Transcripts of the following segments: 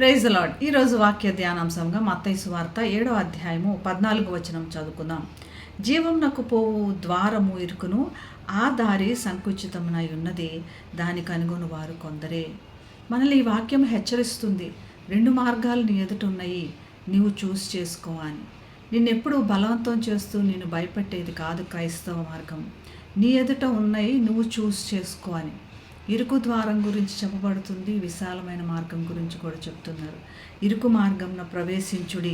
Praise the lord. ఈరోజు వాక్య ధ్యానాంశంగా మత్తయి సువార్త 7వ అధ్యాయము 14వ వచనం చదువుకుందాం. జీవమునకు పోవు ద్వారము ఇరుకును, ఆ దారి సంకుచితమునై ఉన్నది, దానికి కనుగొను వారు కొందరే. మనల్ని ఈ వాక్యం హెచ్చరిస్తుంది. 2 మార్గాలు నీ ఎదుట ఉన్నాయి, నీవు చూస్ చేసుకో అని. నిన్నెప్పుడు బలవంతం చేస్తూ నిన్ను భయపెట్టేది కాదు క్రైస్తవ మార్గం. నీ ఎదుట ఉన్నాయి, నువ్వు చూస్ చేసుకో అని. ఇరుకు ద్వారం గురించి చెప్పబడుతుంది, విశాలమైన మార్గం గురించి కూడా చెప్తున్నారు. ఇరుకు మార్గంలో ప్రవేశించుడి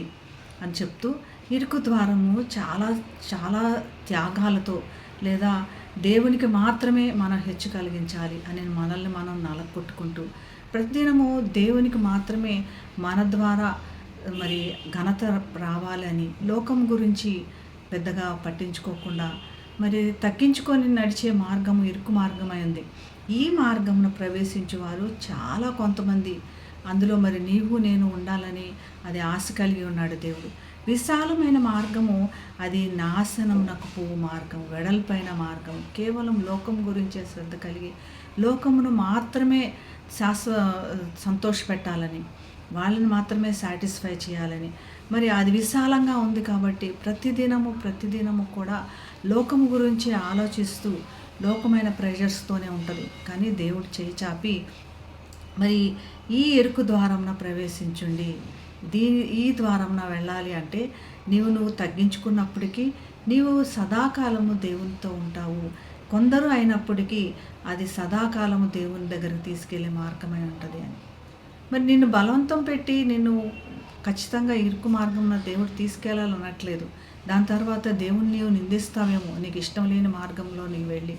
అని చెప్తూ, ఇరుకు ద్వారము చాలా చాలా త్యాగాలతో లేదా దేవునికి మాత్రమే మనం హెచ్చు కలిగించాలి అని మనల్ని మనం నలగొట్టుకుంటూ, ప్రతిదినము దేవునికి మాత్రమే మన ద్వారా మరి ఘనత రావాలని లోకం గురించి పెద్దగా పట్టించుకోకుండా మరి తగ్గించుకొని నడిచే మార్గము ఇరుకు మార్గమైంది. ఈ మార్గమును ప్రవేశించేవారు చాలా కొంతమంది. అందులో మరి నీవు నేను ఉండాలని అది ఆశ కలిగి ఉన్నాడు దేవుడు. విశాలమైన మార్గము అది నాశనమునకు పోవు మార్గం, వెడల్పైన మార్గం, కేవలం లోకం గురించే శ్రద్ధ కలిగి లోకమును మాత్రమే సంతోషపెట్టాలని, వాళ్ళని మాత్రమే సాటిస్ఫై చేయాలని మరి అది విశాలంగా ఉంది. కాబట్టి ప్రతిదినము కూడా లోకము గురించి ఆలోచిస్తూ లోకమైన ప్రెషర్స్తోనే ఉంటుంది. కానీ దేవుడు చేయి చాపి మరి ఈ ఇరుకు ద్వారంన ప్రవేశించుండి, ఈ ద్వారంన వెళ్ళాలి అంటే నువ్వు తగ్గించుకున్నప్పటికీ నీవు సదాకాలము దేవునితో ఉంటావు. కొందరు అయినప్పటికీ అది సదాకాలము దేవుని దగ్గరికి తీసుకెళ్లే మార్గమై ఉంటుంది అని. మరి నిన్ను బలవంతం పెట్టి నిన్ను ఖచ్చితంగా ఇరుకు మార్గంలో దేవుడు తీసుకెళ్లాలనట్లేదు. దాని తర్వాత దేవుని నీవు నిందిస్తావేమో, నీకు ఇష్టం లేని మార్గంలో నీవు వెళ్ళి.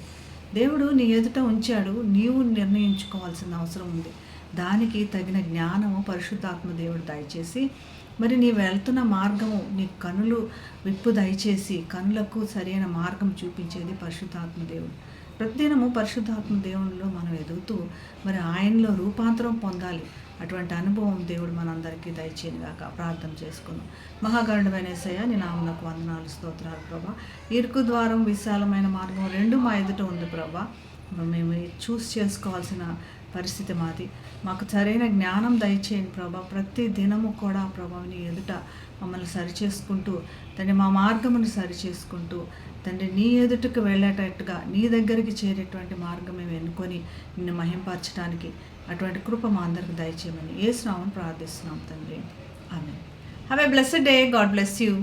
దేవుడు నీ ఎదుట ఉంచాడు, నీవు నిర్ణయించుకోవాల్సిన అవసరం ఉంది. దానికి తగిన జ్ఞానము పరిశుద్ధాత్మ దేవుడు దయచేసి మరి నీవు వెళ్తున్న మార్గము నీ కనులు విప్పు దయచేసి కనులకు సరైన మార్గం చూపించేది పరిశుద్ధాత్మ దేవుడు. ప్రతిదినము పరిశుద్ధాత్మ దేవునిలో మనం ఎదుగుతూ మరి ఆయనలో రూపాంతరం పొందాలి. అటువంటి అనుభవం దేవుడు మనందరికీ దయచేయనుగాక. ప్రార్థన చేసుకున్నాం. మహాగరుడమైన యేసయ్య, నీ నామమునకు వందనాలు, స్తోత్రాలు ప్రభా. ఇరుకు ద్వారం విశాలమైన మార్గం 2 మా ఎదుట ఉంది ప్రభా. మేము చూస్ చేసుకోవాల్సిన పరిస్థితి మాది. మాకు సరైన జ్ఞానం దయచేయండి ప్రభా. ప్రతి దినము కూడా ప్రభా నీ ఎదుట మమ్మల్ని సరిచేసుకుంటూ తండ్రి, మా మార్గమును సరిచేసుకుంటూ తండ్రి నీ ఎదుటకు వెళ్ళేటట్టుగా నీ దగ్గరికి చేరేటువంటి మార్గం మేము ఎన్నుకొని నిన్ను మహింపరచడానికి అటువంటి కృప మా అందరికి దయచేయమని యేసు నామమున ప్రార్థిస్తున్నాం తండ్రి. ఆమేన్. Have a blessed day. God bless you.